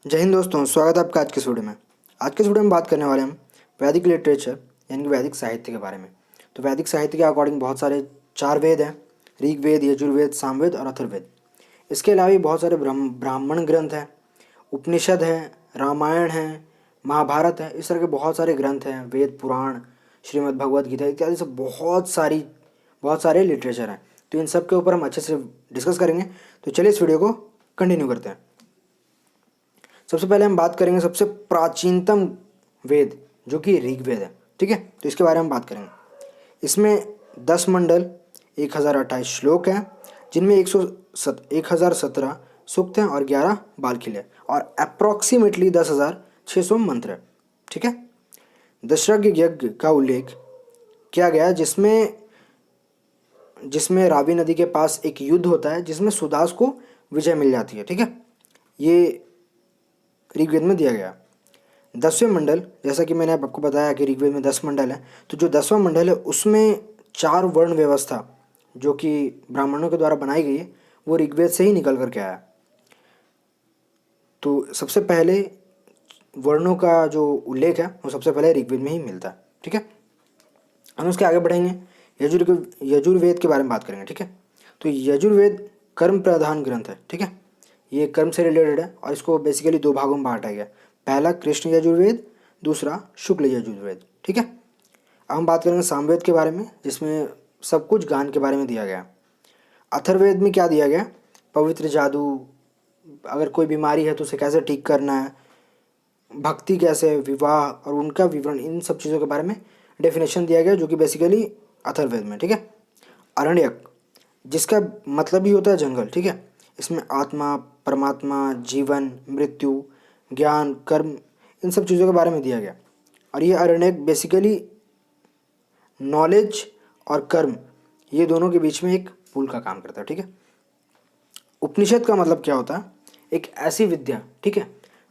जय हिंद दोस्तों, स्वागत है आपका आज के इस वीडियो में। आज के इस वीडियो में बात करने वाले हम वैदिक लिटरेचर यानी कि वैदिक साहित्य के बारे में। तो वैदिक साहित्य के अकॉर्डिंग बहुत सारे 4 वेद हैं, ऋग्वेद, यजुर्वेद, सामवेद और अथर्ववेद। इसके अलावा भी बहुत सारे ब्राह्मण ग्रंथ हैं, उपनिषद हैं, रामायण है, महाभारत है। इस तरह के बहुत सारे ग्रंथ हैं, वेद पुराण, श्रीमद् भगवद गीता इत्यादि सब बहुत सारे लिटरेचर हैं। तो इन सब के ऊपर हम अच्छे से डिस्कस करेंगे। तो चलिए इस वीडियो को कंटिन्यू करते हैं। सबसे पहले हम बात करेंगे सबसे प्राचीनतम वेद जो कि ऋग्वेद है। ठीक है, तो इसके बारे में बात करेंगे। इसमें 10 मंडल, 1028 श्लोक हैं, जिनमें 1017 सूक्त हैं और 11 बालखिल है, और अप्रॉक्सीमेटली 10,600 मंत्र है। ठीक है, दशरथ यज्ञ का उल्लेख किया गया जिसमें रावी नदी के पास एक युद्ध होता है जिसमें सुदास को विजय मिल जाती है। ठीक है, ये ऋग्वेद में दिया गया। 10वें मंडल, जैसा कि मैंने आपको बताया कि ऋग्वेद में 10 मंडल है, तो जो 10वां मंडल है उसमें 4 वर्ण व्यवस्था जो कि ब्राह्मणों के द्वारा बनाई गई है वो ऋग्वेद से ही निकल करके आया। तो सबसे पहले वर्णों का जो उल्लेख है वो सबसे पहले ऋग्वेद में ही मिलता है। ठीक है, हम उसके आगे बढ़ेंगे, यजुर्वेद के बारे में बात करेंगे। ठीक है, तो यजुर्वेद कर्म प्रधान ग्रंथ है। ठीक है, ये कर्म से रिलेटेड है और इसको बेसिकली 2 भागों में बांटा गया। पहला कृष्ण यजुर्वेद, दूसरा शुक्ल यजुर्वेद। ठीक है, अब हम बात करेंगे सामवेद के बारे में, जिसमें सब कुछ गान के बारे में दिया गया। अथर्ववेद में क्या दिया गया? पवित्र जादू, अगर कोई बीमारी है तो उसे कैसे ठीक करना है, भक्ति कैसे, विवाह और उनका विवरण, इन सब चीज़ों के बारे में डेफिनेशन दिया गया, जो कि बेसिकली अथर्ववेद में। ठीक है, अरण्यक, जिसका मतलब ही होता है जंगल। ठीक है, इसमें आत्मा, परमात्मा, जीवन, मृत्यु, ज्ञान, कर्म, इन सब चीज़ों के बारे में दिया गया। और ये अरण्यक बेसिकली नॉलेज और कर्म, ये दोनों के बीच में एक पुल का काम करता है। ठीक है, उपनिषद का मतलब क्या होता है? एक ऐसी विद्या, ठीक है,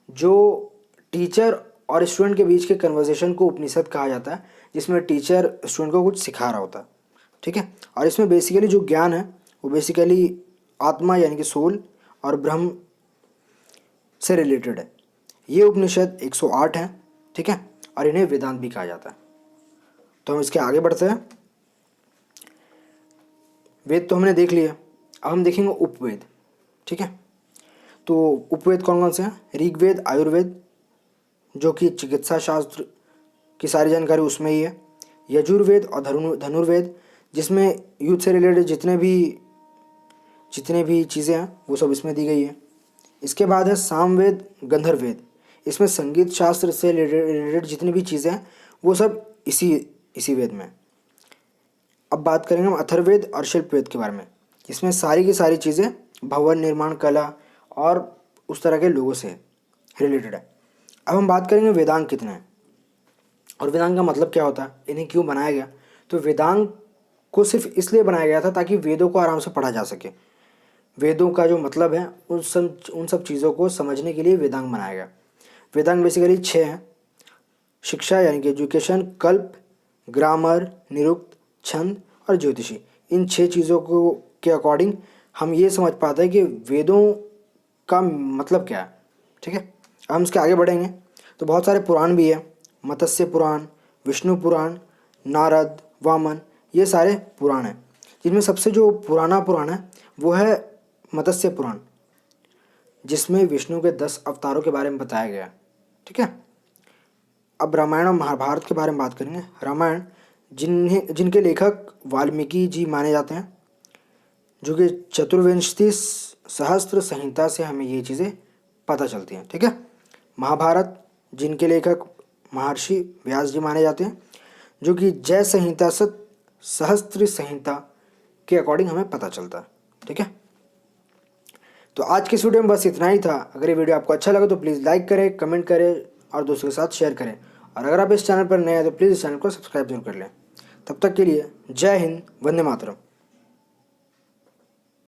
जो टीचर और स्टूडेंट के बीच के कन्वर्सेशन को उपनिषद कहा जाता है, जिसमें टीचर स्टूडेंट को कुछ सिखा रहा होता है। ठीक है, और इसमें बेसिकली जो ज्ञान है वो बेसिकली आत्मा यानी कि सोल और ब्रह्म से रिलेटेड है। ये उपनिषद 108 हैं। ठीक है, और इन्हें वेदांत भी कहा जाता है। तो हम इसके आगे बढ़ते हैं। वेद तो हमने देख लिया, अब हम देखेंगे उपवेद। ठीक है, तो उपवेद कौन कौन से हैं? ऋग्वेद, आयुर्वेद जो कि चिकित्सा शास्त्र की सारी जानकारी उसमें ही है। यजुर्वेद और धनुर्वेद, जिसमें युद्ध से रिलेटेड जितने भी चीज़ें हैं वो सब इसमें दी गई है। इसके बाद है सामवेद, गंधर्ववेद, इसमें संगीत शास्त्र से रिलेटेड जितनी भी चीज़ें हैं वो सब इसी वेद में। अब बात करेंगे हम अथर्ववेद और शिल्पवेद के बारे में। इसमें सारी की सारी चीज़ें भवन निर्माण कला और उस तरह के लोगों से रिलेटेड है। अब हम बात करेंगे वेदांग कितने हैं और वेदांग का मतलब क्या होता है, इन्हें क्यों बनाया गया। तो वेदांग को सिर्फ इसलिए बनाया गया था ताकि वेदों को आराम से पढ़ा जा सके। वेदों का जो मतलब है उन सब चीज़ों को समझने के लिए वेदांग बनाया गया। वेदांग बेसिकली 6 हैं: शिक्षा यानी कि एजुकेशन, कल्प, ग्रामर, निरुक्त, छंद और ज्योतिषी। इन 6 चीज़ों को के अकॉर्डिंग हम ये समझ पाते हैं कि वेदों का मतलब क्या है। ठीक है, हम इसके आगे बढ़ेंगे तो बहुत सारे पुराण भी है। मत्स्य पुराण, विष्णु पुराण, नारद, वामन, ये सारे पुराण हैं, जिनमें सबसे जो पुराना पुराण है वो है मत्स्य पुराण, जिसमें विष्णु के 10 अवतारों के बारे में बताया गया है। ठीक है, अब रामायण और महाभारत के बारे में बात करेंगे। रामायण जिनके लेखक वाल्मीकि जी माने जाते हैं, जो कि चतुर्विंशति सहस्त्र संहिता से हमें ये चीज़ें पता चलती हैं। ठीक है, महाभारत जिनके लेखक महर्षि व्यास जी माने जाते हैं, जो कि जय संहिता सहस्त्र संहिता के अकॉर्डिंग हमें पता चलता है। ठीक है, तो आज के इस वीडियो में बस इतना ही था। अगर ये वीडियो आपको अच्छा लगा तो प्लीज़ लाइक करें, कमेंट करें और दोस्तों के साथ शेयर करें। और अगर आप इस चैनल पर नए हैं तो प्लीज़ इस चैनल को सब्सक्राइब जरूर कर लें। तब तक के लिए जय हिंद, वंदे मातरम।